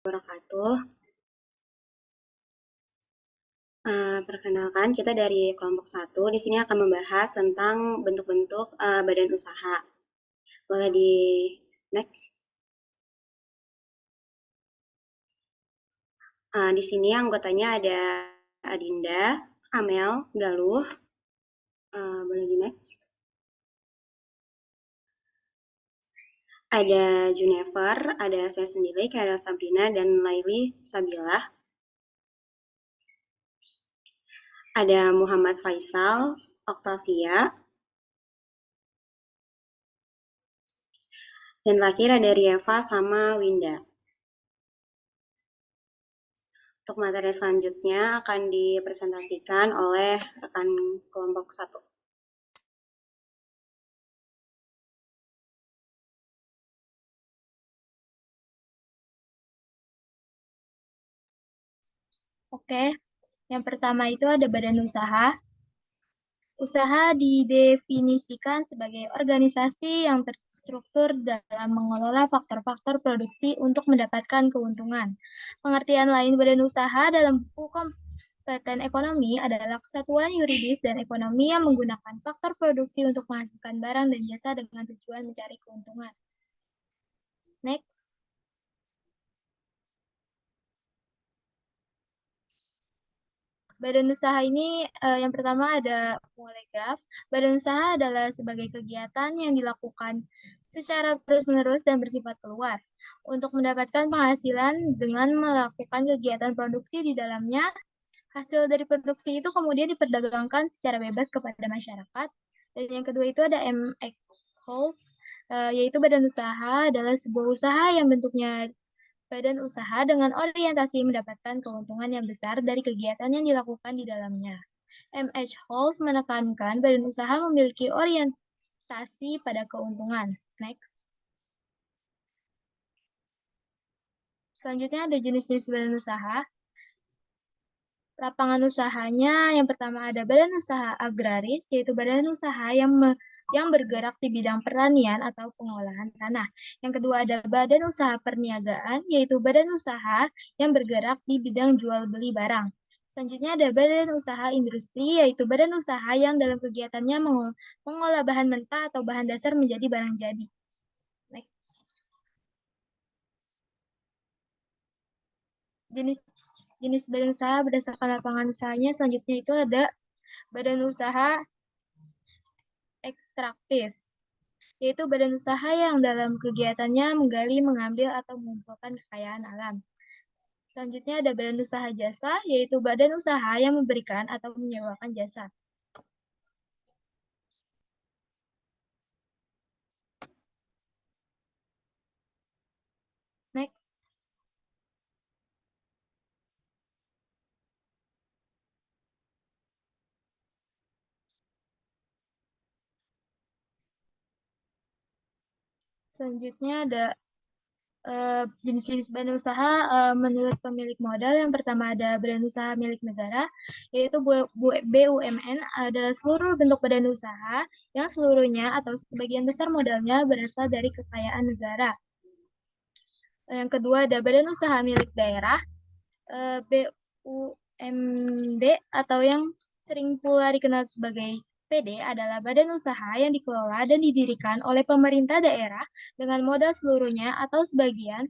Wabarakatuh. Perkenalkan, kita dari kelompok satu. Di sini akan membahas tentang bentuk-bentuk badan usaha. Boleh di next. Di sini anggotanya ada Adinda, Amel, Galuh. Boleh di next. Ada Junifer, ada saya sendiri, Kaila Sabrina, dan Laili Sabila. Ada Muhammad Faisal, Octavia. Dan terakhir ada Rieva sama Winda. Untuk materi selanjutnya akan dipresentasikan oleh rekan kelompok 1. Oke, yang pertama itu ada badan usaha. Usaha didefinisikan sebagai organisasi yang terstruktur dalam mengelola faktor-faktor produksi untuk mendapatkan keuntungan. Pengertian lain badan usaha dalam buku kompeten ekonomi adalah kesatuan yuridis dan ekonomi yang menggunakan faktor produksi untuk menghasilkan barang dan jasa dengan tujuan mencari keuntungan. Next. Badan usaha ini yang pertama ada poligraf. Badan usaha adalah sebagai kegiatan yang dilakukan secara terus-menerus dan bersifat keluar untuk mendapatkan penghasilan dengan melakukan kegiatan produksi di dalamnya. Hasil dari produksi itu kemudian diperdagangkan secara bebas kepada masyarakat. Dan yang kedua itu ada MX Holes, yaitu badan usaha adalah sebuah usaha yang bentuknya badan usaha dengan orientasi mendapatkan keuntungan yang besar dari kegiatan yang dilakukan di dalamnya. M.H. Holmes menekankan badan usaha memiliki orientasi pada keuntungan. Next. Selanjutnya ada jenis-jenis badan usaha. Lapangan usahanya yang pertama ada badan usaha agraris, yaitu badan usaha yang bergerak di bidang pertanian atau pengolahan tanah. Yang kedua ada badan usaha perniagaan, yaitu badan usaha yang bergerak di bidang jual beli barang. Selanjutnya ada badan usaha industri, yaitu badan usaha yang dalam kegiatannya mengolah bahan mentah atau bahan dasar menjadi barang jadi. Next. Jenis badan usaha berdasarkan lapangan usahanya selanjutnya itu ada badan usaha ekstraktif, yaitu badan usaha yang dalam kegiatannya menggali, mengambil, atau mengumpulkan kekayaan alam. Selanjutnya ada badan usaha jasa, yaitu badan usaha yang memberikan atau menyewakan jasa. Next. Selanjutnya ada jenis-jenis badan usaha menurut pemilik modal. Yang pertama ada badan usaha milik negara, yaitu BUMN adalah seluruh bentuk badan usaha yang seluruhnya atau sebagian besar modalnya berasal dari kekayaan negara. Yang kedua ada badan usaha milik daerah, BUMD atau yang sering pula dikenal sebagai PD adalah badan usaha yang dikelola dan didirikan oleh pemerintah daerah dengan modal seluruhnya atau sebagian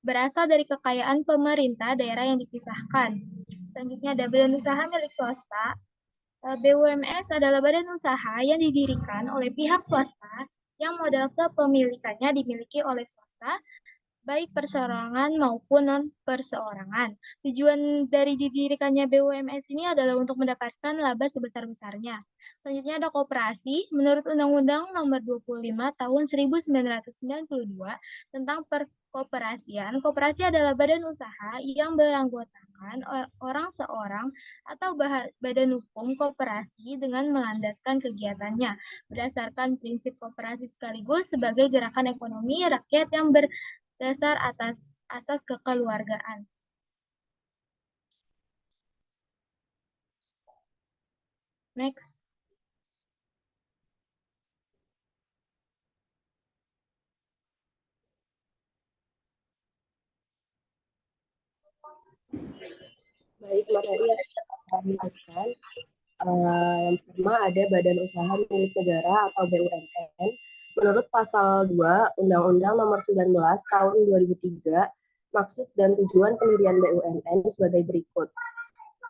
berasal dari kekayaan pemerintah daerah yang dipisahkan. Selanjutnya ada badan usaha milik swasta. BUMS adalah badan usaha yang didirikan oleh pihak swasta yang modal kepemilikannya dimiliki oleh swasta baik perseorangan maupun non-perseorangan. Tujuan dari didirikannya BUMS ini adalah untuk mendapatkan laba sebesar-besarnya. Selanjutnya ada koperasi. Menurut Undang-Undang Nomor 25 Tahun 1992 tentang perkoperasian, koperasi adalah badan usaha yang beranggotakan orang seorang atau badan hukum koperasi dengan melandaskan kegiatannya berdasarkan prinsip koperasi sekaligus sebagai gerakan ekonomi rakyat yang dasar atas asas kekeluargaan. Next. Baik, materi yang kami lanjutkan. Yang pertama ada Badan Usaha Milik Negara atau BUMN. Menurut Pasal 2 Undang-Undang Nomor 19 Tahun 2003, maksud dan tujuan pendirian BUMN sebagai berikut.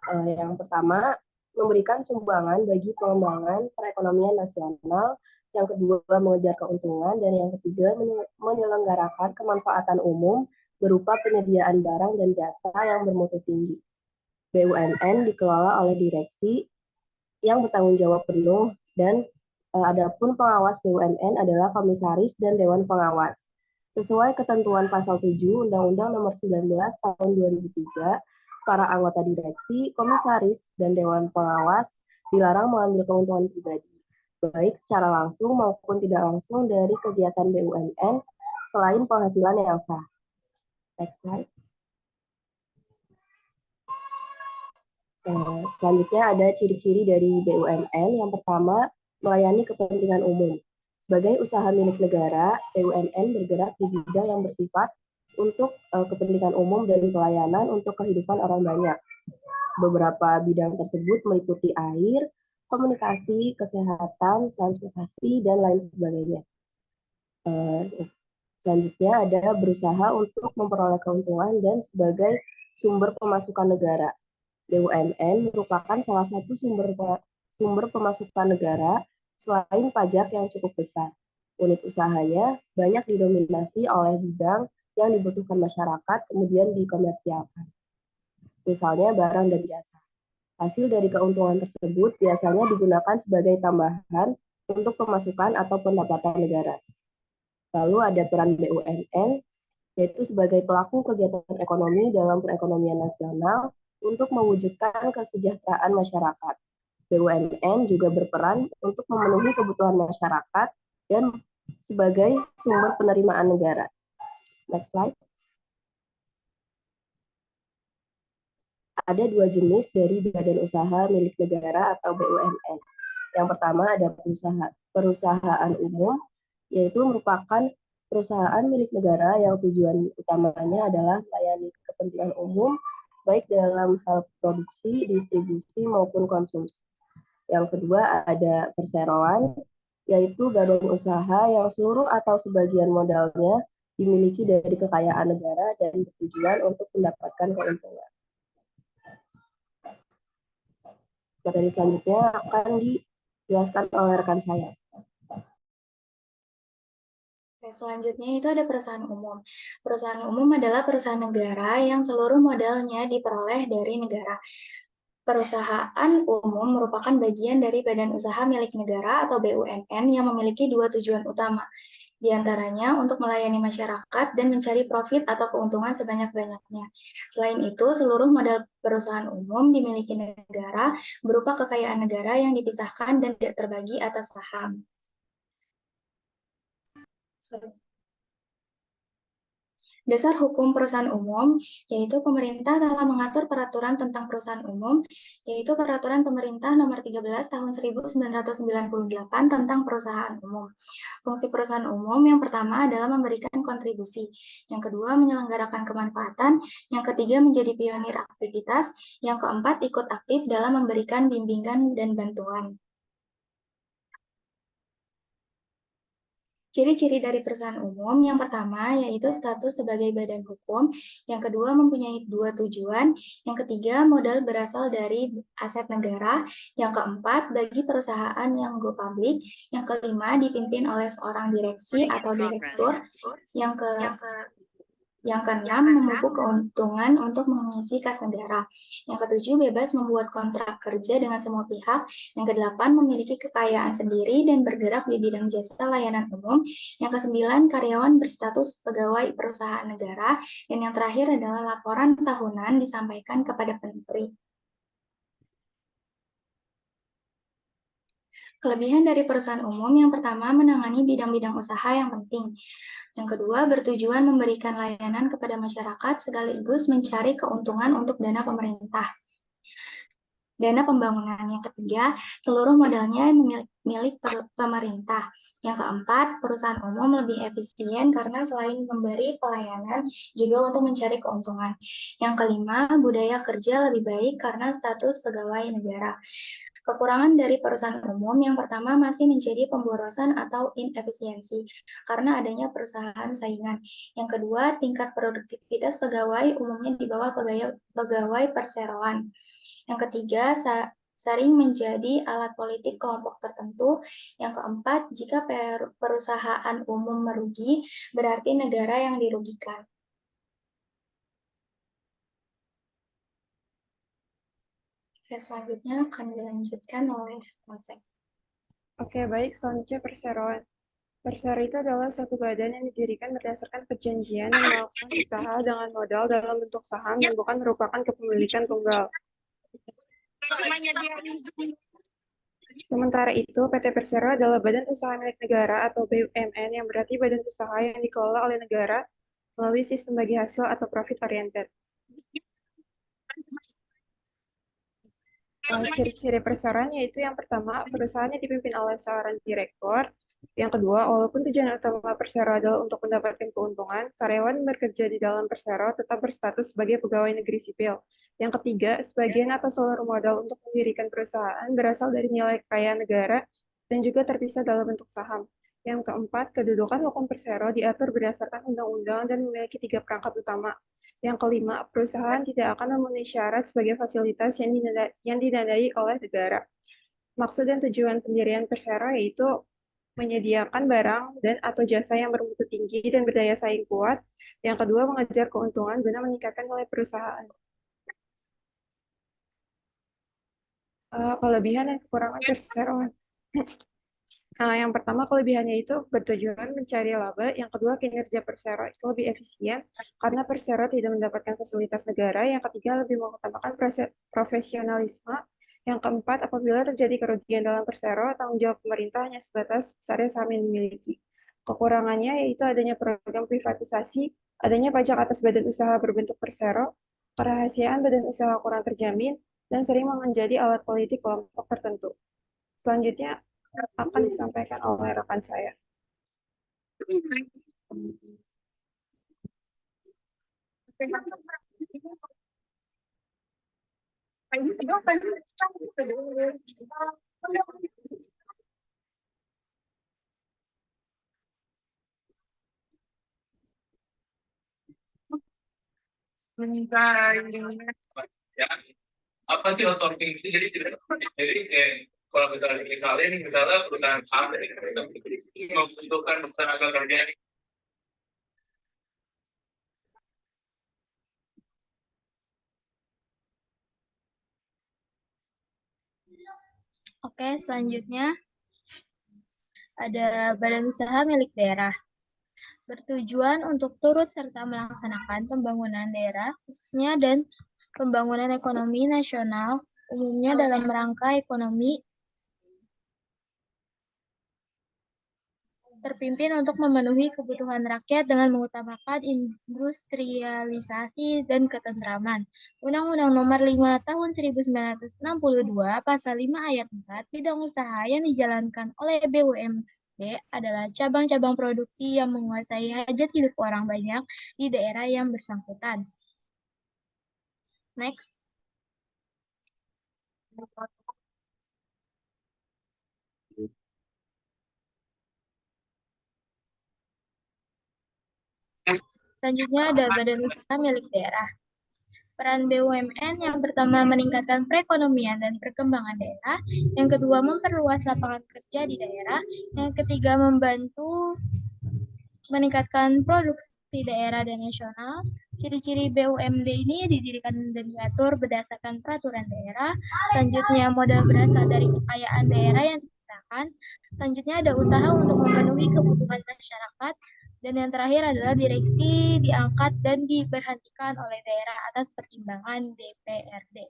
Yang pertama, memberikan sumbangan bagi pengembangan perekonomian nasional. Yang kedua, mengejar keuntungan. Dan yang ketiga, menyelenggarakan kemanfaatan umum berupa penyediaan barang dan jasa yang bermutu tinggi. BUMN dikelola oleh direksi yang bertanggung jawab penuh dan adapun pengawas BUMN adalah komisaris dan dewan pengawas. Sesuai ketentuan pasal 7 Undang-Undang Nomor 19 Tahun 2003, para anggota direksi, komisaris, dan dewan pengawas dilarang mengambil keuntungan pribadi, baik secara langsung maupun tidak langsung dari kegiatan BUMN selain penghasilan yang sah. Next slide. Selanjutnya ada ciri-ciri dari BUMN. Yang pertama, melayani kepentingan umum. Sebagai usaha milik negara, BUMN bergerak di bidang yang bersifat untuk kepentingan umum dan pelayanan untuk kehidupan orang banyak. Beberapa bidang tersebut meliputi air, komunikasi, kesehatan, transportasi, dan lain sebagainya. Selanjutnya ada berusaha untuk memperoleh keuntungan dan sebagai sumber pemasukan negara. BUMN merupakan salah satu sumber pemasukan negara selain pajak yang cukup besar. Unit usahanya banyak didominasi oleh bidang yang dibutuhkan masyarakat, kemudian dikomersialkan. Misalnya barang dan jasa. Hasil dari keuntungan tersebut biasanya digunakan sebagai tambahan untuk pemasukan atau pendapatan negara. Lalu ada peran BUMN, yaitu sebagai pelaku kegiatan ekonomi dalam perekonomian nasional untuk mewujudkan kesejahteraan masyarakat. BUMN juga berperan untuk memenuhi kebutuhan masyarakat dan sebagai sumber penerimaan negara. Next slide. Ada dua jenis dari badan usaha milik negara atau BUMN. Yang pertama ada perusahaan umum, yaitu merupakan perusahaan milik negara yang tujuan utamanya adalah melayani kepentingan umum, baik dalam hal produksi, distribusi, maupun konsumsi. Yang kedua ada perseroan, yaitu badan usaha yang seluruh atau sebagian modalnya dimiliki dari kekayaan negara dan bertujuan untuk mendapatkan keuntungan. Materi selanjutnya akan dijelaskan oleh rekan saya. Selanjutnya itu ada perusahaan umum. Perusahaan umum adalah perusahaan negara yang seluruh modalnya diperoleh dari negara. Perusahaan umum merupakan bagian dari badan usaha milik negara atau BUMN yang memiliki dua tujuan utama. Di antaranya untuk melayani masyarakat dan mencari profit atau keuntungan sebanyak-banyaknya. Selain itu, seluruh modal perusahaan umum dimiliki negara berupa kekayaan negara yang dipisahkan dan tidak terbagi atas saham. Dasar hukum perusahaan umum, yaitu pemerintah telah mengatur peraturan tentang perusahaan umum, yaitu peraturan pemerintah nomor 13 tahun 1998 tentang perusahaan umum. Fungsi perusahaan umum yang pertama adalah memberikan kontribusi, yang kedua menyelenggarakan kemanfaatan, yang ketiga menjadi pionir aktivitas, yang keempat ikut aktif dalam memberikan bimbingan dan bantuan. Ciri-ciri dari perusahaan umum yang pertama yaitu status sebagai badan hukum, yang kedua mempunyai dua tujuan, yang ketiga modal berasal dari aset negara, yang keempat bagi perusahaan yang go public, yang kelima dipimpin oleh seorang direksi atau direktur, yang keenam memupuk keuntungan untuk mengisi kas negara. Yang ketujuh bebas membuat kontrak kerja dengan semua pihak. Yang kedelapan memiliki kekayaan sendiri dan bergerak di bidang jasa layanan umum. Yang kesembilan karyawan berstatus pegawai perusahaan negara. Dan yang terakhir adalah laporan tahunan disampaikan kepada Menteri. Kelebihan dari perusahaan umum yang pertama menangani bidang-bidang usaha yang penting. Yang kedua, bertujuan memberikan layanan kepada masyarakat sekaligus mencari keuntungan untuk dana pemerintah. dana pembangunan. Yang ketiga, seluruh modalnya milik pemerintah. Yang keempat, perusahaan umum lebih efisien karena selain memberi pelayanan, juga untuk mencari keuntungan. Yang kelima, budaya kerja lebih baik karena status pegawai negara. Kekurangan dari perusahaan umum yang pertama masih menjadi pemborosan atau inefisiensi karena adanya perusahaan saingan. Yang kedua, tingkat produktivitas pegawai umumnya di bawah pegawai perseroan. Yang ketiga, sering menjadi alat politik kelompok tertentu. Yang keempat, jika perusahaan umum merugi, berarti negara yang dirugikan. Oke, selanjutnya akan dilanjutkan oleh Masek. Oke, baik. Selanjutnya perseroan. Persero itu adalah suatu badan yang didirikan berdasarkan perjanjian yang melakukan usaha dengan modal dalam bentuk saham dan bukan merupakan kepemilikan tunggal. Sementara itu, PT Persero adalah badan usaha milik negara atau BUMN yang berarti badan usaha yang dikelola oleh negara melalui sistem bagi hasil atau profit oriented. Ciri-ciri perseroan yaitu yang pertama, perusahaannya dipimpin oleh seorang direktur. Yang kedua, walaupun tujuan utama persero adalah untuk mendapatkan keuntungan, karyawan bekerja di dalam persero tetap berstatus sebagai pegawai negeri sipil. Yang ketiga, sebagian atau seluruh modal untuk mendirikan perusahaan berasal dari nilai kekayaan negara dan juga terpisah dalam bentuk saham. Yang keempat, kedudukan hukum persero diatur berdasarkan undang-undang dan memiliki 3 perangkat utama. Yang kelima, perusahaan tidak akan memenuhi syarat sebagai fasilitas yang dinadai oleh negara. Maksud dan tujuan pendirian persero yaitu menyediakan barang dan atau jasa yang bermutu tinggi dan berdaya saing kuat. Yang kedua, mengejar keuntungan guna meningkatkan nilai perusahaan. Kelebihan dan kekurangan perseroan. Yang pertama, kelebihannya itu bertujuan mencari laba. Yang kedua, kinerja persero itu lebih efisien karena persero tidak mendapatkan fasilitas negara. Yang ketiga, lebih mengutamakan profesionalisme. Yang keempat, apabila terjadi kerugian dalam persero, tanggung jawab pemerintah hanya sebatas besarnya saham yang dimiliki. Kekurangannya yaitu adanya program privatisasi, adanya pajak atas badan usaha berbentuk persero, kerahasiaan badan usaha kurang terjamin, dan sering menjadi alat politik kelompok tertentu. Selanjutnya, akan disampaikan oleh rekan saya. Ya, apa sih outsourcing itu? Jadi kalau misalnya ini misalnya perusahaan saham dari membutuhkan tenaga kerja. Oke, selanjutnya ada badan usaha milik daerah. Bertujuan untuk turut serta melaksanakan pembangunan daerah khususnya dan pembangunan ekonomi nasional umumnya dalam rangka ekonomi terpimpin untuk memenuhi kebutuhan rakyat dengan mengutamakan industrialisasi dan ketentraman. Undang-Undang Nomor 5 Tahun 1962 Pasal 5 Ayat 4 bidang usaha yang dijalankan oleh BUMD adalah cabang-cabang produksi yang menguasai hajat hidup orang banyak di daerah yang bersangkutan. Next. Selanjutnya ada badan usaha milik daerah. Peran BUMN yang pertama meningkatkan perekonomian dan perkembangan daerah, yang kedua memperluas lapangan kerja di daerah, yang ketiga membantu meningkatkan produksi daerah dan nasional. Ciri-ciri BUMD ini didirikan dan diatur berdasarkan peraturan daerah. Selanjutnya modal berasal dari kekayaan daerah yang dipisahkan. Selanjutnya ada usaha untuk memenuhi kebutuhan masyarakat. Dan yang terakhir adalah direksi diangkat dan diberhentikan oleh daerah atas pertimbangan DPRD.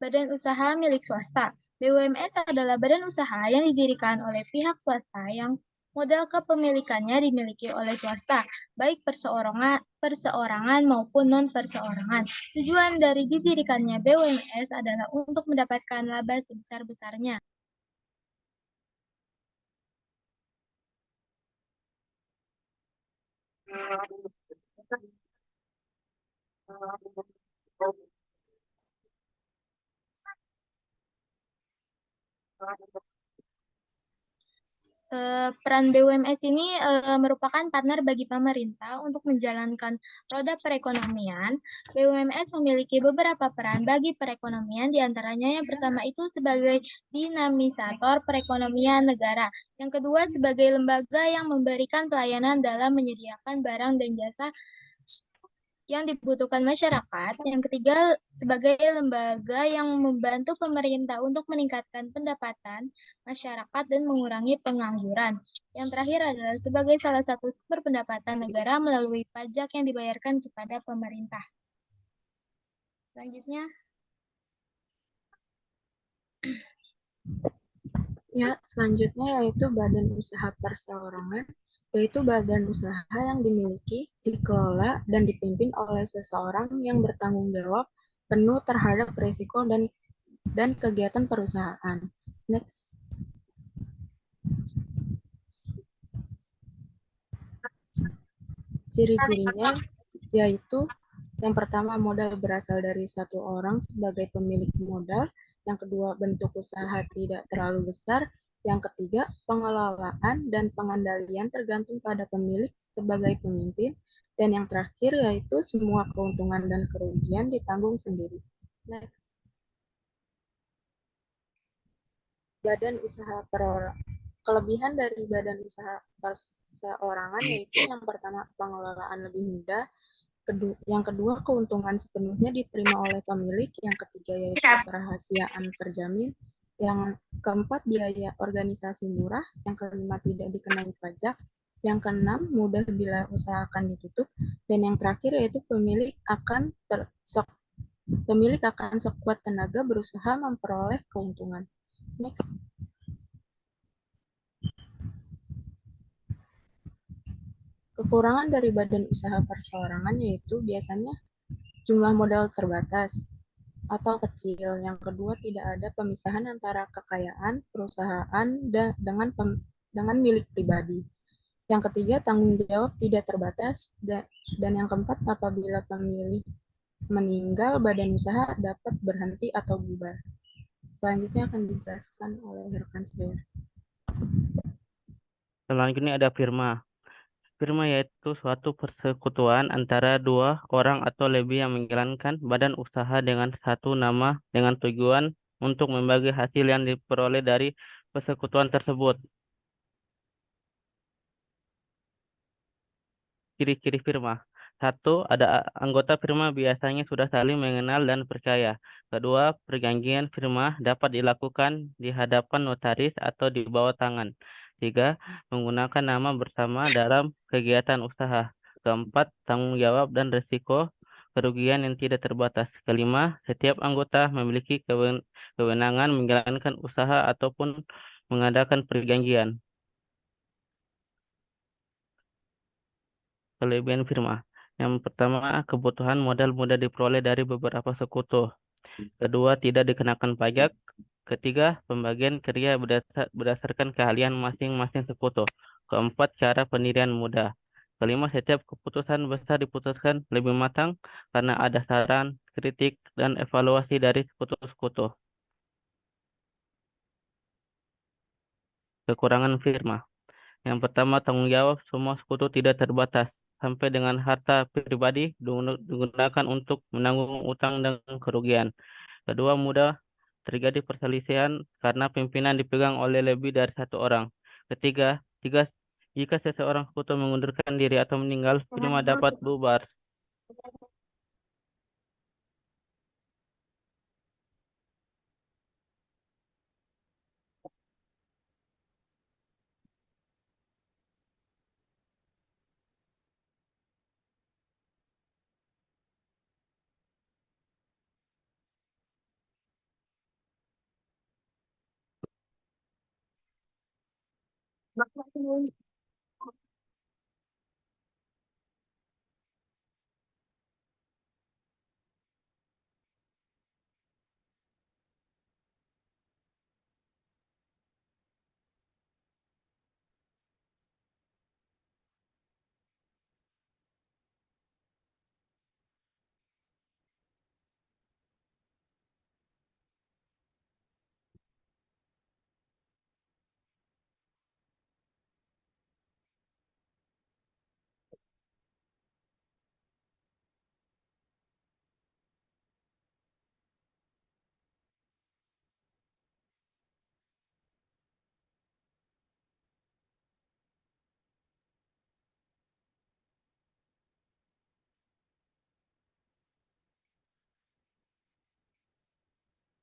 Badan usaha milik swasta. BUMS adalah badan usaha yang didirikan oleh pihak swasta yang Modal kepemilikannya dimiliki oleh swasta, baik perseorangan maupun non-perseorangan. Tujuan dari didirikannya BUMS adalah untuk mendapatkan laba sebesar-besarnya. Peran BUMS ini merupakan partner bagi pemerintah untuk menjalankan roda perekonomian. BUMS memiliki beberapa peran bagi perekonomian, diantaranya yang pertama itu sebagai dinamisator perekonomian negara, yang kedua sebagai lembaga yang memberikan pelayanan dalam menyediakan barang dan jasa yang dibutuhkan masyarakat. Yang ketiga, sebagai lembaga yang membantu pemerintah untuk meningkatkan pendapatan masyarakat dan mengurangi pengangguran. Yang terakhir adalah sebagai salah satu sumber pendapatan negara melalui pajak yang dibayarkan kepada pemerintah. Selanjutnya, Ya, selanjutnya yaitu badan usaha perseorangan, yaitu badan usaha yang dimiliki, dikelola, dan dipimpin oleh seseorang yang bertanggung jawab penuh terhadap risiko dan kegiatan perusahaan. Next. Ciri-cirinya yaitu yang pertama, modal berasal dari satu orang sebagai pemilik modal. Yang kedua, bentuk usaha tidak terlalu besar. Yang ketiga, pengelolaan dan pengendalian tergantung pada pemilik sebagai pemimpin. Dan yang terakhir yaitu semua keuntungan dan kerugian ditanggung sendiri. Next. Badan usaha perorangan. Kelebihan dari badan usaha perseorangan yaitu yang pertama, pengelolaan lebih mudah. Yang kedua, keuntungan sepenuhnya diterima oleh pemilik. Yang ketiga, yaitu kerahasiaan terjamin. Yang keempat, biaya organisasi murah. Yang kelima, tidak dikenai pajak. Yang keenam, mudah bila usaha akan ditutup. Dan yang terakhir, yaitu pemilik akan sekuat tenaga berusaha memperoleh keuntungan. Next. Kekurangan dari badan usaha perseorangan yaitu biasanya jumlah modal terbatas atau kecil. Yang kedua, tidak ada pemisahan antara kekayaan perusahaan dengan milik pribadi. Yang ketiga, tanggung jawab tidak terbatas. Dan yang keempat, apabila pemilik meninggal, badan usaha dapat berhenti atau bubar. Selanjutnya akan dijelaskan oleh rekan saya. Selanjutnya ada firma. Firma yaitu suatu persekutuan antara dua orang atau lebih yang menjalankan badan usaha dengan satu nama dengan tujuan untuk membagi hasil yang diperoleh dari persekutuan tersebut. Ciri-ciri firma. Satu, ada anggota firma biasanya sudah saling mengenal dan percaya. Kedua, perjanjian firma dapat dilakukan di hadapan notaris atau di bawah tangan. Tiga, menggunakan nama bersama dalam kegiatan usaha. Keempat, tanggung jawab dan risiko kerugian yang tidak terbatas. Kelima, setiap anggota memiliki kewenangan menjalankan usaha ataupun mengadakan perjanjian. Kelebihan firma. Yang pertama, kebutuhan modal mudah diperoleh dari beberapa sekutu. Kedua, tidak dikenakan pajak. Ketiga, pembagian kerja berdasarkan keahlian masing-masing sekutu. Keempat, cara pendirian mudah. Kelima, setiap keputusan besar diputuskan lebih matang karena ada saran, kritik, dan evaluasi dari sekutu-sekutu. Kekurangan firma. Yang pertama, tanggung jawab semua sekutu tidak terbatas, sampai dengan harta pribadi digunakan untuk menanggung utang dan kerugian. Kedua, mudah terjadi perselisihan karena pimpinan dipegang oleh lebih dari satu orang. Ketiga, jika seseorang sekutu mengundurkan diri atau meninggal, firma dapat bubar.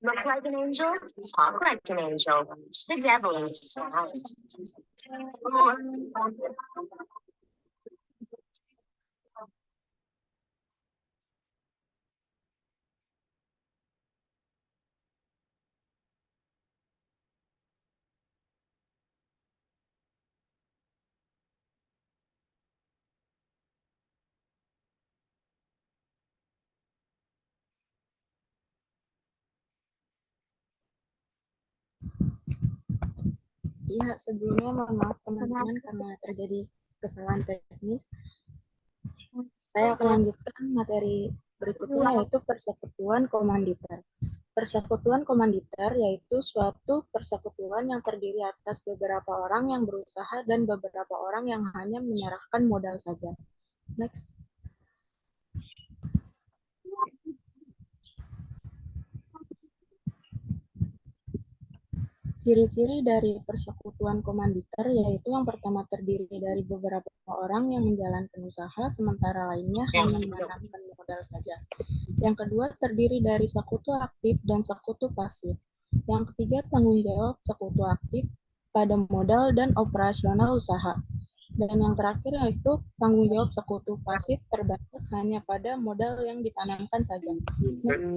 Look like an angel, talk like an angel. The devil in disguise. Iya, sebelumnya mohon maaf teman-teman karena terjadi kesalahan teknis. Saya akan lanjutkan materi berikutnya yaitu persekutuan komanditer. Persekutuan komanditer yaitu suatu persekutuan yang terdiri atas beberapa orang yang berusaha dan beberapa orang yang hanya menyerahkan modal saja. Next. Ciri-ciri dari persekutuan komanditer yaitu yang pertama terdiri dari beberapa orang yang menjalankan usaha sementara lainnya hanya menanamkan modal saja. Yang kedua terdiri dari sekutu aktif dan sekutu pasif. Yang ketiga tanggung jawab sekutu aktif pada modal dan operasional usaha. Dan yang terakhir yaitu tanggung jawab sekutu pasif terbatas hanya pada modal yang ditanamkan saja. Next.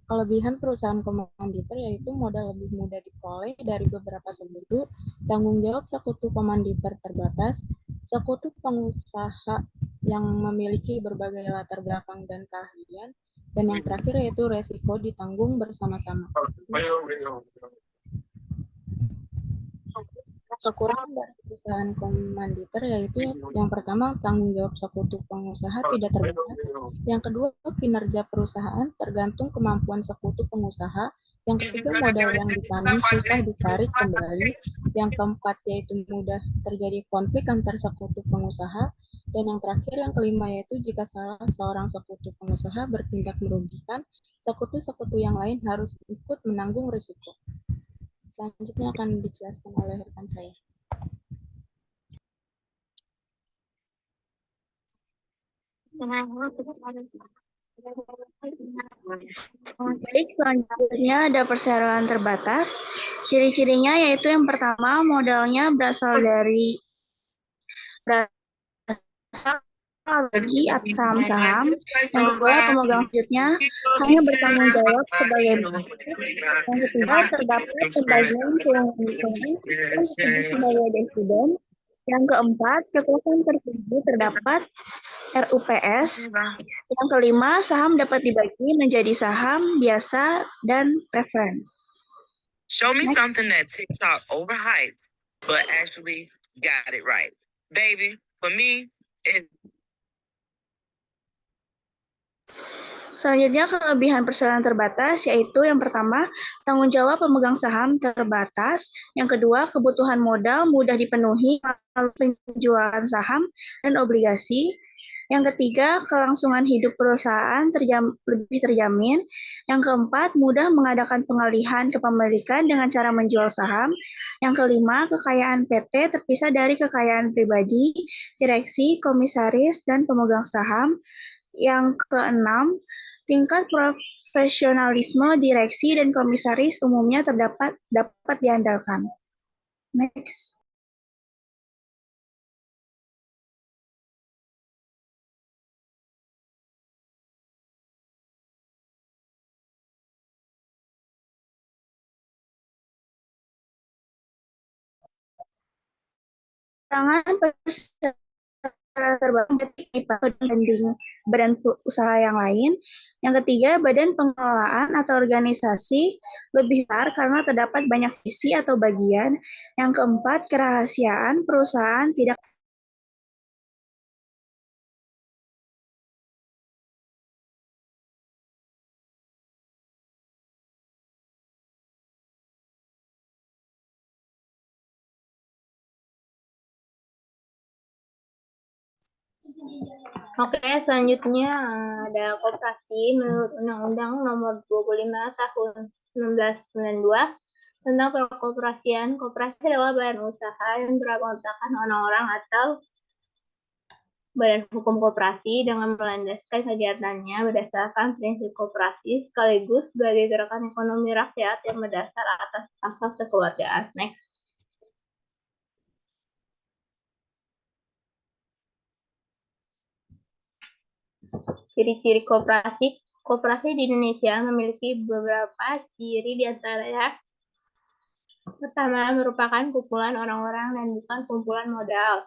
Kelebihan perusahaan komanditer yaitu modal lebih mudah diperoleh dari beberapa sekutu, tanggung jawab sekutu komanditer terbatas, sekutu pengusaha yang memiliki berbagai latar belakang dan keahlian, dan yang terakhir yaitu resiko ditanggung bersama-sama. Kekurangan dari perusahaan komanditer yaitu yang pertama tanggung jawab sekutu pengusaha tidak terbatas, yang kedua kinerja perusahaan tergantung kemampuan sekutu pengusaha, yang ketiga modal yang ditanam susah ditarik kembali, yang keempat yaitu mudah terjadi konflik antar sekutu pengusaha, dan yang terakhir yang kelima yaitu jika salah seorang sekutu pengusaha bertindak merugikan, sekutu-sekutu yang lain harus ikut menanggung risiko. Selanjutnya akan dijelaskan oleh rekan saya. Baik, selanjutnya ada perseroan terbatas. Ciri-cirinya yaitu yang pertama modalnya berasal dari bagi atas saham-saham. Yang kedua, pemegang selanjutnya hanya bertanggung jawab sebagai yang ketiga, terdapat pembagian keuntungan sebagai dividen. Yang keempat, kekuasaan tertinggi terdapat RUPS. Yang kelima, saham dapat dibagi menjadi saham, biasa, dan preferen. Show me something that TikTok overhyped, but actually got it right. Baby, for me, it's... Selanjutnya, kelebihan perseroan terbatas, yaitu yang pertama, tanggung jawab pemegang saham terbatas. Yang kedua, kebutuhan modal mudah dipenuhi melalui penjualan saham dan obligasi. Yang ketiga, kelangsungan hidup perusahaan lebih terjamin. Yang keempat, mudah mengadakan pengalihan kepemilikan dengan cara menjual saham. Yang kelima, kekayaan PT terpisah dari kekayaan pribadi, direksi, komisaris, dan pemegang saham. Yang keenam, tingkat profesionalisme direksi dan komisaris umumnya dapat diandalkan. Next. Tangan terbang dibanding badan usaha yang lain. Yang ketiga, badan pengelolaan atau organisasi lebih besar karena terdapat banyak divisi atau bagian. Yang keempat, kerahasiaan perusahaan tidak Oke, selanjutnya ada koperasi menurut Undang-Undang Nomor 25 Tahun 1992 tentang perkoperasian. Koperasi adalah badan usaha yang beranggotakan orang-orang atau Badan Hukum Koperasi dengan melandaskan kegiatannya berdasarkan prinsip koperasi sekaligus sebagai gerakan ekonomi rakyat yang berdasar atas asas kekeluargaan. Next. Ciri-ciri koperasi. Koperasi di Indonesia memiliki beberapa ciri di antaranya. Pertama, merupakan kumpulan orang-orang dan bukan kumpulan modal.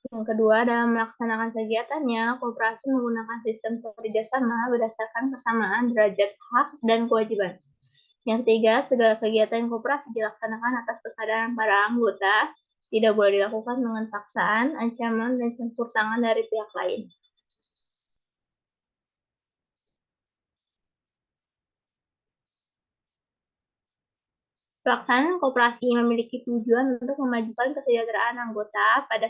Yang kedua, dalam melaksanakan kegiatannya, koperasi menggunakan sistem kerjasama berdasarkan kesamaan derajat hak dan kewajiban. Yang ketiga, segala kegiatan koperasi dilaksanakan atas kesadaran para anggota, tidak boleh dilakukan dengan paksaan, ancaman, dan campur tangan dari pihak lain. Pelaksanaan koperasi memiliki tujuan untuk memajukan kesejahteraan anggota pada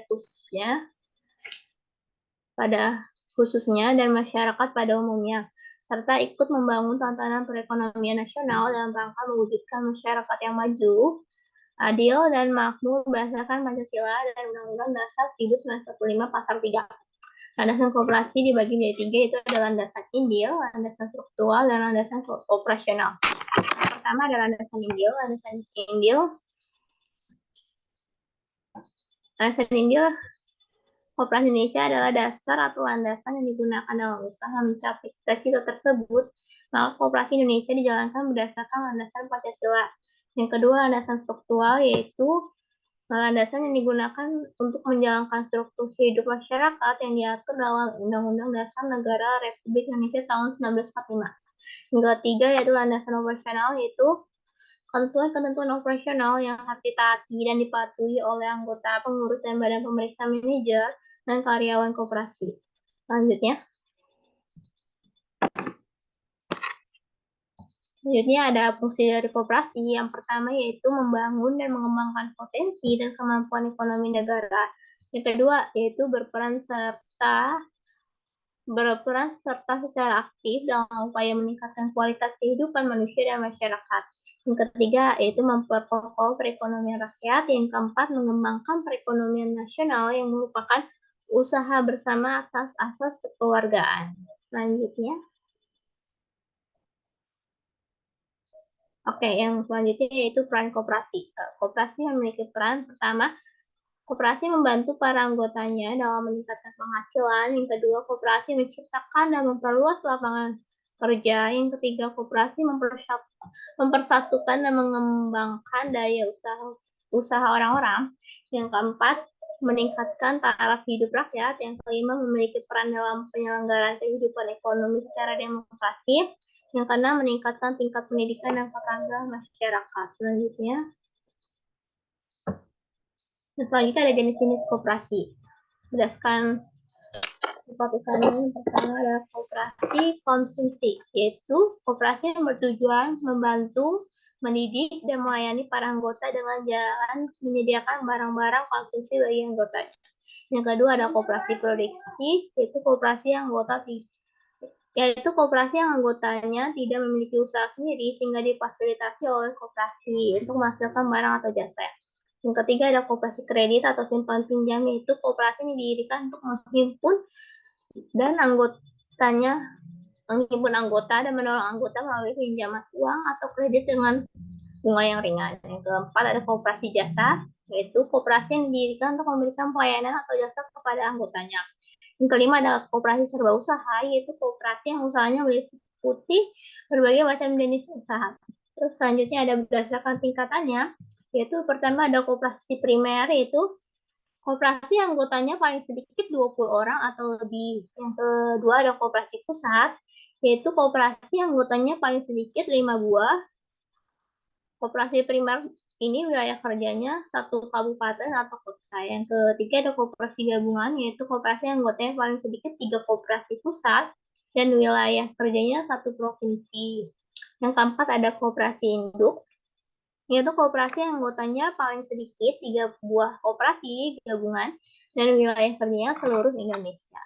khususnya dan masyarakat pada umumnya, serta ikut membangun tatanan perekonomian nasional dalam rangka mewujudkan masyarakat yang maju, adil, dan makmur berdasarkan Pancasila dan Undang-Undang Dasar 1945 Pasal 3. Landasan koperasi dibagi menjadi 3, yaitu ada landasan indil, landasan struktural, dan landasan operasional. Yang pertama adalah landasan indil. Landasan indil koperasi Indonesia adalah dasar atau landasan yang digunakan dalam usaha mencapai cita-cita tersebut, maka koperasi Indonesia dijalankan berdasarkan landasan Pancasila. Yang kedua, landasan struktural, yaitu landasan yang digunakan untuk menjalankan struktur hidup masyarakat yang diatur dalam Undang-Undang Dasar Negara Republik Indonesia tahun 1945. Yang ketiga, yaitu landasan operasional, yaitu ketentuan operasional yang harus ditaati dan dipatuhi oleh anggota, pengurus, dan badan pemeriksa manajer dan karyawan koperasi. Selanjutnya ada fungsi dari koperasi. Yang pertama yaitu membangun dan mengembangkan potensi dan kemampuan ekonomi negara. Yang kedua yaitu berperan serta secara aktif dalam upaya meningkatkan kualitas kehidupan manusia dan masyarakat. Yang ketiga yaitu memperkokoh perekonomian rakyat. Yang keempat, mengembangkan perekonomian nasional yang merupakan usaha bersama atas asas kekeluargaan. Selanjutnya. Oke, yang selanjutnya yaitu peran koperasi. Koperasi memiliki peran pertama, koperasi membantu para anggotanya dalam meningkatkan penghasilan. Yang kedua, koperasi menciptakan dan memperluas lapangan kerja. Yang ketiga, koperasi mempersatukan dan mengembangkan daya usaha orang-orang. Yang keempat, meningkatkan taraf hidup rakyat. Yang kelima, memiliki peran dalam penyelenggaraan kehidupan ekonomi secara demokrasi. Yang keenam, meningkatkan tingkat pendidikan dan keterampilan masyarakat. Selanjutnya ada jenis-jenis koperasi. Berdasarkan sifat usaha, yang pertama adalah koperasi konsumsi, yaitu koperasi yang bertujuan membantu, mendidik, dan melayani para anggota dengan jalan menyediakan barang-barang konsumsi bagi anggotanya. Yang kedua ada koperasi produksi, yaitu koperasi yang anggotanya tidak memiliki usaha sendiri sehingga difasilitasi oleh koperasi untuk menghasilkan barang atau jasa. Yang ketiga ada koperasi kredit atau simpan pinjam, yaitu koperasi yang didirikan untuk menghimpun anggota dan menolong anggota melalui pinjaman uang atau kredit dengan bunga yang ringan. Yang keempat ada koperasi jasa, yaitu koperasi yang didirikan untuk memberikan pelayanan atau jasa kepada anggotanya. Yang kelima adalah koperasi serba usaha, yaitu koperasi yang usahanya meliputi berbagai macam jenis usaha. Terus selanjutnya ada berdasarkan tingkatannya, yaitu pertama ada koperasi primer, yaitu koperasi anggotanya paling sedikit 20 orang atau lebih. Yang kedua ada koperasi pusat, yaitu koperasi anggotanya paling sedikit 5 buah. Koperasi primer ini wilayah kerjanya 1 kabupaten atau kota. Yang ketiga ada koperasi gabungan, yaitu koperasi anggotanya paling sedikit 3 koperasi pusat dan wilayah kerjanya 1 provinsi. Yang keempat ada koperasi induk, yaitu koperasi anggotanya paling sedikit 3 buah koperasi gabungan dan wilayah kerjanya seluruh Indonesia.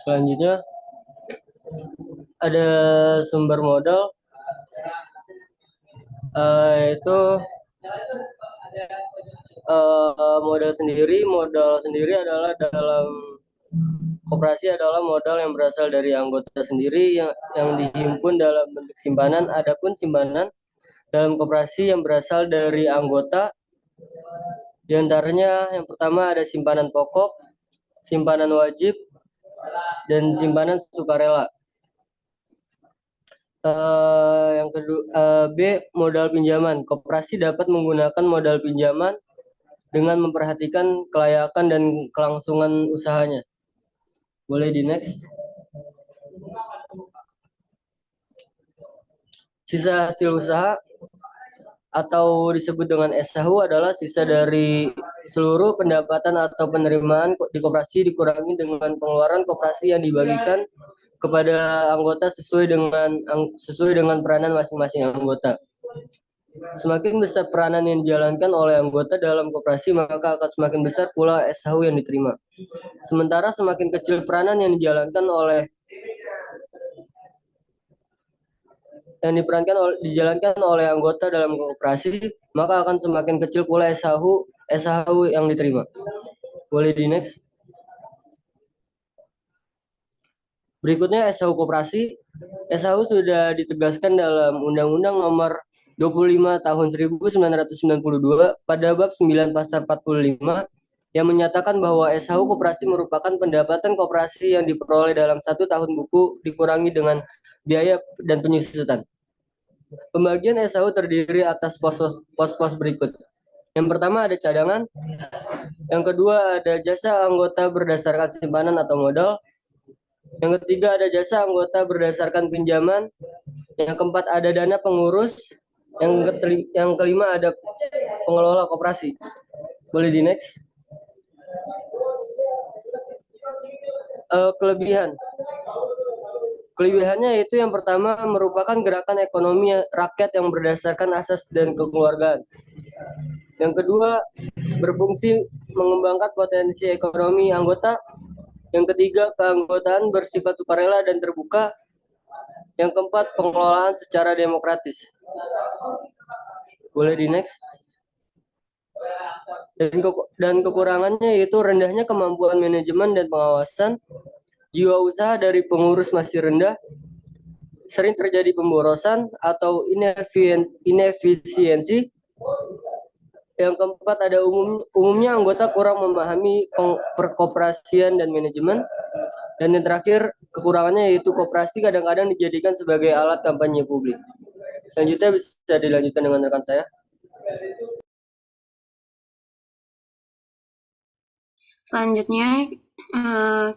Selanjutnya ada sumber modal, yaitu modal sendiri adalah dalam koperasi adalah modal yang berasal dari anggota sendiri yang dihimpun dalam bentuk simpanan. Adapun simpanan dalam koperasi yang berasal dari anggota, di antaranya yang pertama ada simpanan pokok, simpanan wajib, dan simpanan sukarela. Yang kedua, B, modal pinjaman. Koperasi dapat menggunakan modal pinjaman dengan memperhatikan kelayakan dan kelangsungan usahanya. Boleh di next. Sisa hasil usaha atau disebut dengan SHU adalah sisa dari seluruh pendapatan atau penerimaan di koperasi dikurangi dengan pengeluaran koperasi yang dibagikan kepada anggota sesuai dengan peranan masing-masing anggota. Semakin besar peranan yang dijalankan oleh anggota dalam koperasi, maka akan semakin besar pula SHU yang diterima. Sementara semakin kecil peranan yang dijalankan oleh anggota dalam koperasi, maka akan semakin kecil pula SHU yang diterima. Boleh di next. Berikutnya SHU koperasi. SHU sudah ditegaskan dalam Undang-Undang Nomor 25 Tahun 1992 pada bab 9 pasal 45 yang menyatakan bahwa SHU koperasi merupakan pendapatan koperasi yang diperoleh dalam 1 tahun buku dikurangi dengan biaya dan penyusutan. Pembagian SHU terdiri atas pos-pos berikut. Yang pertama ada cadangan, yang kedua ada jasa anggota berdasarkan simpanan atau modal, yang ketiga ada jasa anggota berdasarkan pinjaman, yang keempat ada dana pengurus, yang kelima ada pengelola koperasi. Boleh di next. Kelebihannya itu yang pertama merupakan gerakan ekonomi rakyat yang berdasarkan asas dan kekeluargaan. Yang kedua, berfungsi mengembangkan potensi ekonomi anggota. Yang ketiga, keanggotaan bersifat sukarela dan terbuka. Yang keempat, pengelolaan secara demokratis. Boleh di next. Dan kekurangannya yaitu rendahnya kemampuan manajemen dan pengawasan, jiwa usaha dari pengurus masih rendah, sering terjadi pemborosan atau inefisiensi. Yang keempat ada umumnya anggota kurang memahami perkoperasian dan manajemen. Dan yang terakhir, kekurangannya yaitu koperasi kadang-kadang dijadikan sebagai alat kampanye publik. Selanjutnya bisa dilanjutkan dengan rekan saya. Selanjutnya,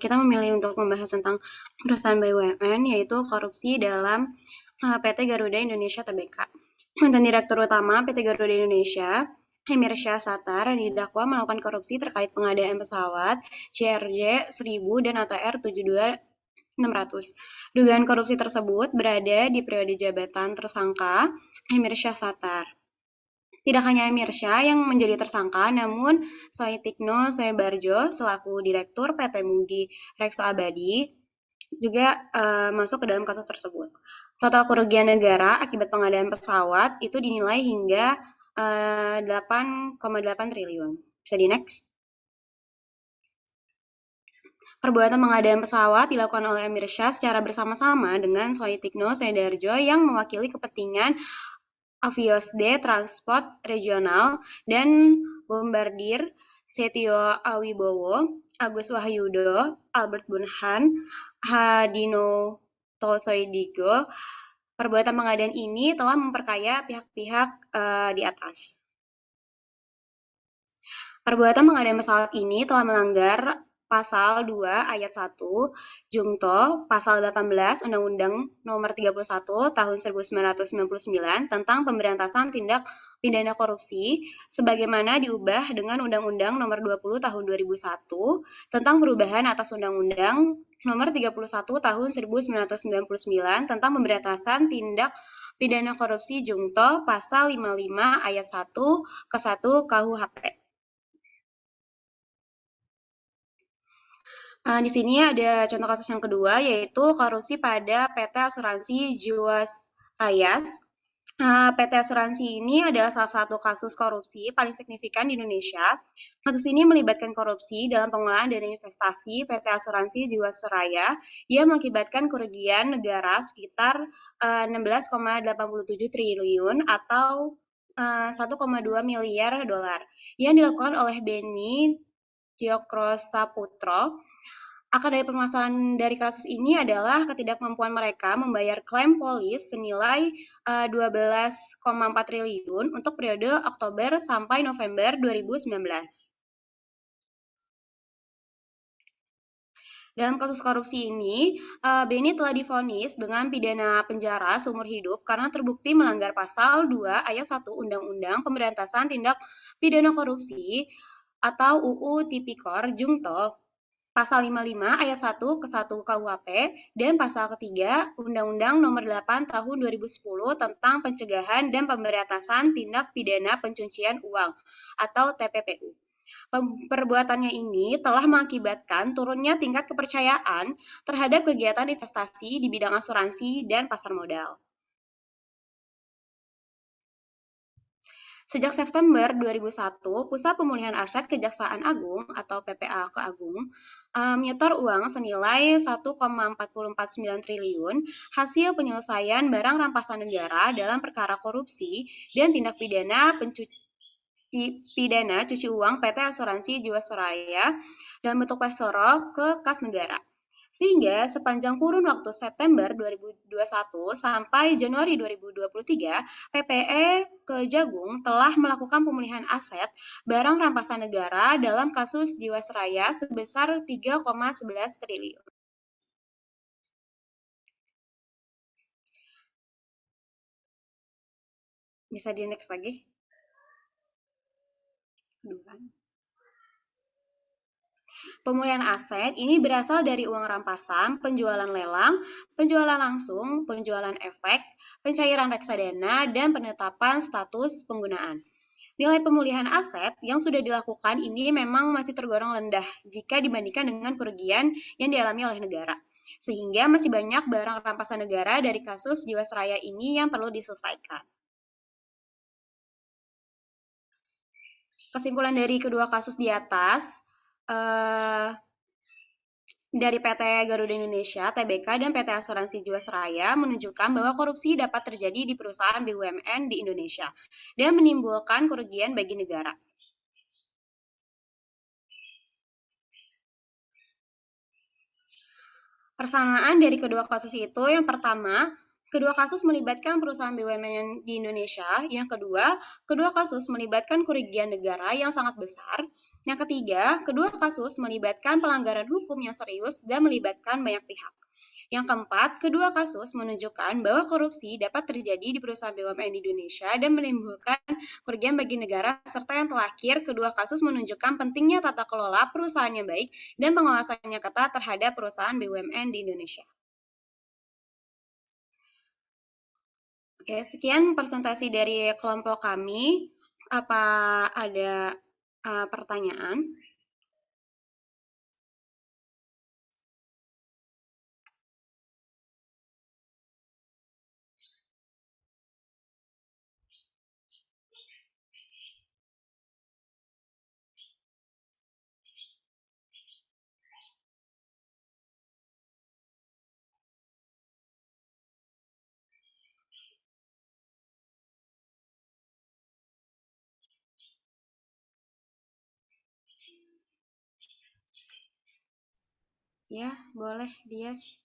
kita memilih untuk membahas tentang perusahaan BUMN, yaitu korupsi dalam PT Garuda Indonesia Tbk. Mantan Direktur Utama PT Garuda Indonesia, Emir Syah Sattar, didakwa melakukan korupsi terkait pengadaan pesawat CRJ 1000 dan ATR 72600. Dugaan korupsi tersebut berada di periode jabatan tersangka Emir Syah Sattar. Tidak hanya Emir Syah yang menjadi tersangka, namun Soetikno Soebarjo selaku Direktur PT Mugi Rekso Abadi juga masuk ke dalam kasus tersebut. Total kerugian negara akibat pengadaan pesawat itu dinilai hingga 8,8 triliun. Bisa di next. Perbuatan pengadaan pesawat dilakukan oleh Emir Syah secara bersama-sama dengan Soetikno Soedarjo yang mewakili kepentingan Aviosde Transport Regional dan Bombardier Setio Awibowo, Agus Wahyudo, Albert Burhan, Hadino Tosoidigo. Perbuatan pengadaan ini telah memperkaya pihak-pihak di atas. Perbuatan pengadaan pesawat ini telah melanggar Pasal 2 Ayat 1 Jungto Pasal 18 Undang-Undang Nomor 31 Tahun 1999 tentang Pemberantasan Tindak Pidana Korupsi sebagaimana diubah dengan Undang-Undang Nomor 20 Tahun 2001 tentang perubahan atas Undang-Undang Nomor 31 Tahun 1999 tentang Pemberantasan Tindak Pidana Korupsi Jungto Pasal 55 Ayat 1 ke 1 KUHP. Di sini ada contoh kasus yang kedua, yaitu korupsi pada PT Asuransi Jiwasraya. PT Asuransi ini adalah salah satu kasus korupsi paling signifikan di Indonesia. Kasus ini melibatkan korupsi dalam pengelolaan dana investasi PT Asuransi Jiwasraya yang mengakibatkan kerugian negara sekitar 16,87 triliun atau 1,2 miliar dolar yang dilakukan oleh Beni Cokrosaputra. Akar dari permasalahan dari kasus ini adalah ketidakmampuan mereka membayar klaim polis senilai 12,4 triliun untuk periode Oktober sampai November 2019. Dalam kasus korupsi ini, Beni telah divonis dengan pidana penjara seumur hidup karena terbukti melanggar pasal 2 ayat 1 Undang-Undang Pemberantasan Tindak Pidana Korupsi atau UU Tipikor Junto Pasal 55 ayat 1 ke 1 KUHP dan pasal ketiga Undang-Undang Nomor 8 Tahun 2010 tentang Pencegahan dan Pemberantasan Tindak Pidana Pencucian Uang atau TPPU. Perbuatannya ini telah mengakibatkan turunnya tingkat kepercayaan terhadap kegiatan investasi di bidang asuransi dan pasar modal. Sejak September 2001, Pusat Pemulihan Aset Kejaksaan Agung atau PPA Keagung menyetor uang senilai 1,449 triliun hasil penyelesaian barang rampasan negara dalam perkara korupsi dan tindak pidana cuci uang PT Asuransi Jiwasraya dalam bentuk pesoro ke kas negara. Sehingga sepanjang kurun waktu September 2021 sampai Januari 2023, PPE Kejagung telah melakukan pemulihan aset barang rampasan negara dalam kasus Jiwasraya sebesar 3,11 triliun. Bisa di next lagi. Pemulihan aset ini berasal dari uang rampasan, penjualan lelang, penjualan langsung, penjualan efek, pencairan reksadana, dan penetapan status penggunaan. Nilai pemulihan aset yang sudah dilakukan ini memang masih tergolong rendah jika dibandingkan dengan kerugian yang dialami oleh negara. Sehingga masih banyak barang rampasan negara dari kasus Jiwasraya ini yang perlu diselesaikan. Kesimpulan dari kedua kasus di atas, dari PT Garuda Indonesia, TBK, dan PT Asuransi Jiwasraya menunjukkan bahwa korupsi dapat terjadi di perusahaan BUMN di Indonesia dan menimbulkan kerugian bagi negara. Persamaan dari kedua kasus itu, yang pertama, kedua kasus melibatkan perusahaan BUMN di Indonesia. Yang kedua, kedua kasus melibatkan kerugian negara yang sangat besar. Yang ketiga, kedua kasus melibatkan pelanggaran hukum yang serius dan melibatkan banyak pihak. Yang keempat, kedua kasus menunjukkan bahwa korupsi dapat terjadi di perusahaan BUMN di Indonesia dan menimbulkan kerugian bagi negara, serta yang terakhir, kedua kasus menunjukkan pentingnya tata kelola perusahaan yang baik dan pengawasannya ketat terhadap perusahaan BUMN di Indonesia. Oke, sekian presentasi dari kelompok kami. Apa ada pertanyaan? Ya, boleh, Dias.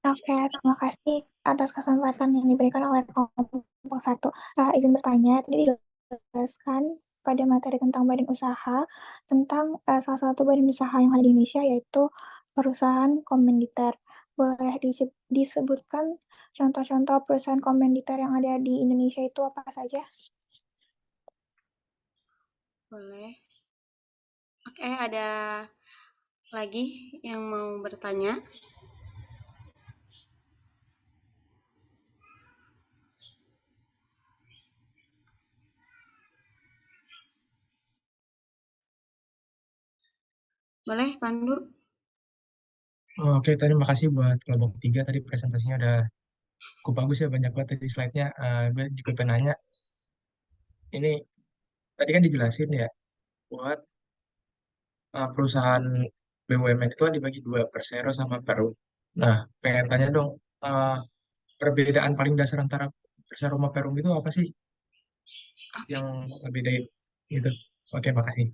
Oke, terima kasih atas kesempatan yang diberikan oleh kelompok 1. Izin bertanya, tadi dijelaskan pada materi tentang badan usaha, tentang salah satu badan usaha yang ada di Indonesia, yaitu perusahaan komanditer. Boleh disebutkan contoh-contoh perusahaan komanditer yang ada di Indonesia itu apa saja? Boleh. Oke, ada lagi yang mau bertanya? Boleh, Pandu? Oke, terima kasih buat kelompok 3. Tadi presentasinya udah cukup bagus ya, banyak banget tadi slide-nya. Gue juga pengen nanya, ini tadi kan dijelasin ya, buat perusahaan BUMN itu kan dibagi dua, Persero sama Perum. Nah, pengen tanya dong, eh, perbedaan paling dasar antara Persero sama Perum itu apa sih yang ngebedain gitu? Oke, makasih.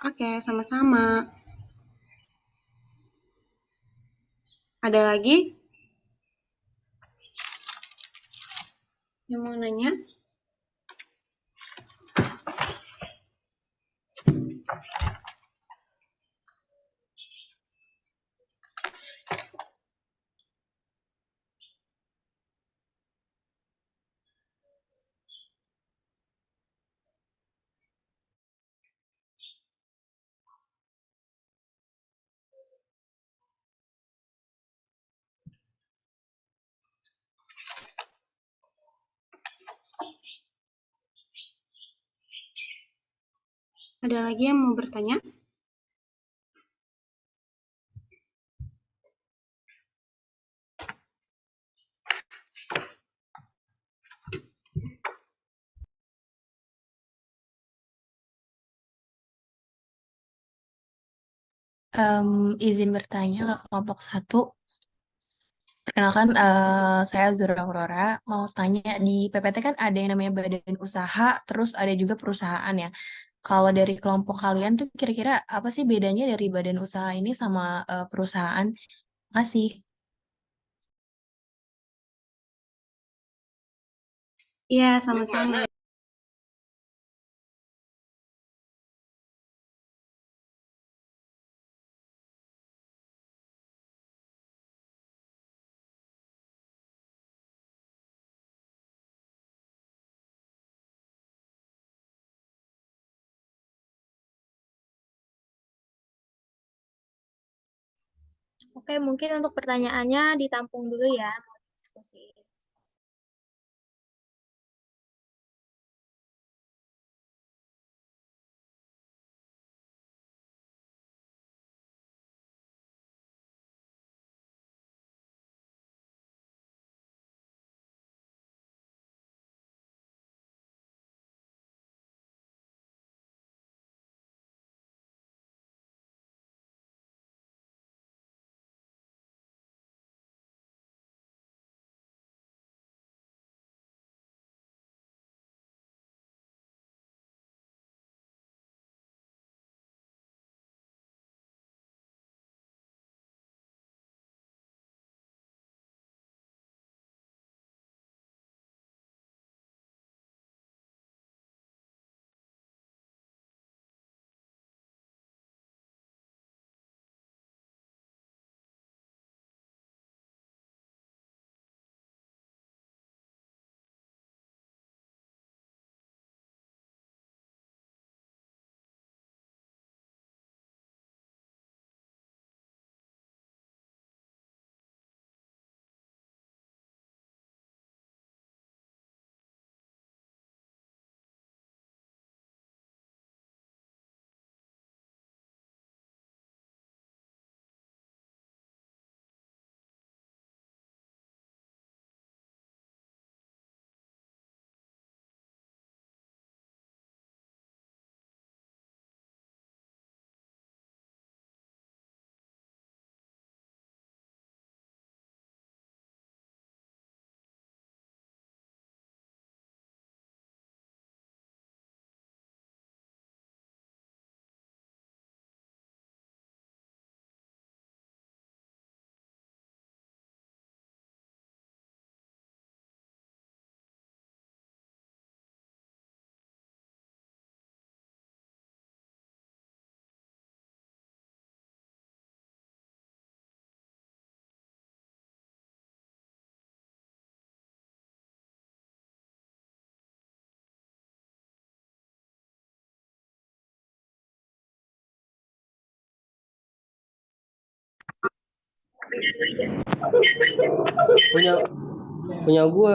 Oke, sama-sama. Ada lagi yang mau nanya? Ada lagi yang mau bertanya? Izin bertanya ke kelompok 1. Perkenalkan, saya Zura Aurora. Mau tanya, di PPT kan ada yang namanya badan usaha, terus ada juga perusahaan ya. Kalau dari kelompok kalian tuh kira-kira apa sih bedanya dari badan usaha ini sama perusahaan? Makasih. Iya, sama-sama. Oke, mungkin untuk pertanyaannya ditampung dulu ya, mau diskusi. punya gue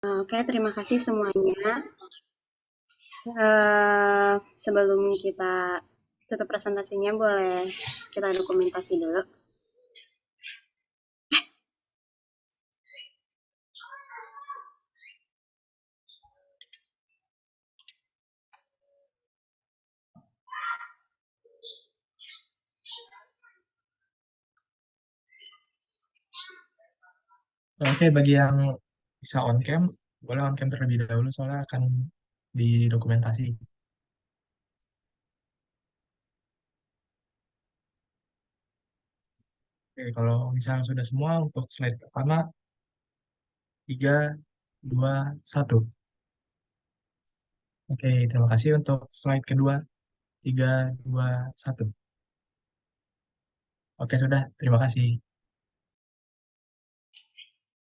Oke, terima kasih semuanya. Sebelum kita tutup presentasinya, boleh kita dokumentasi dulu. Oke, bagi yang bisa on cam, boleh on cam terlebih dahulu soalnya akan didokumentasi. Oke, kalau misalnya sudah semua untuk slide pertama, 3, 2, 1. Oke, terima kasih untuk slide kedua, 3, 2, 1. Oke, sudah. Terima kasih.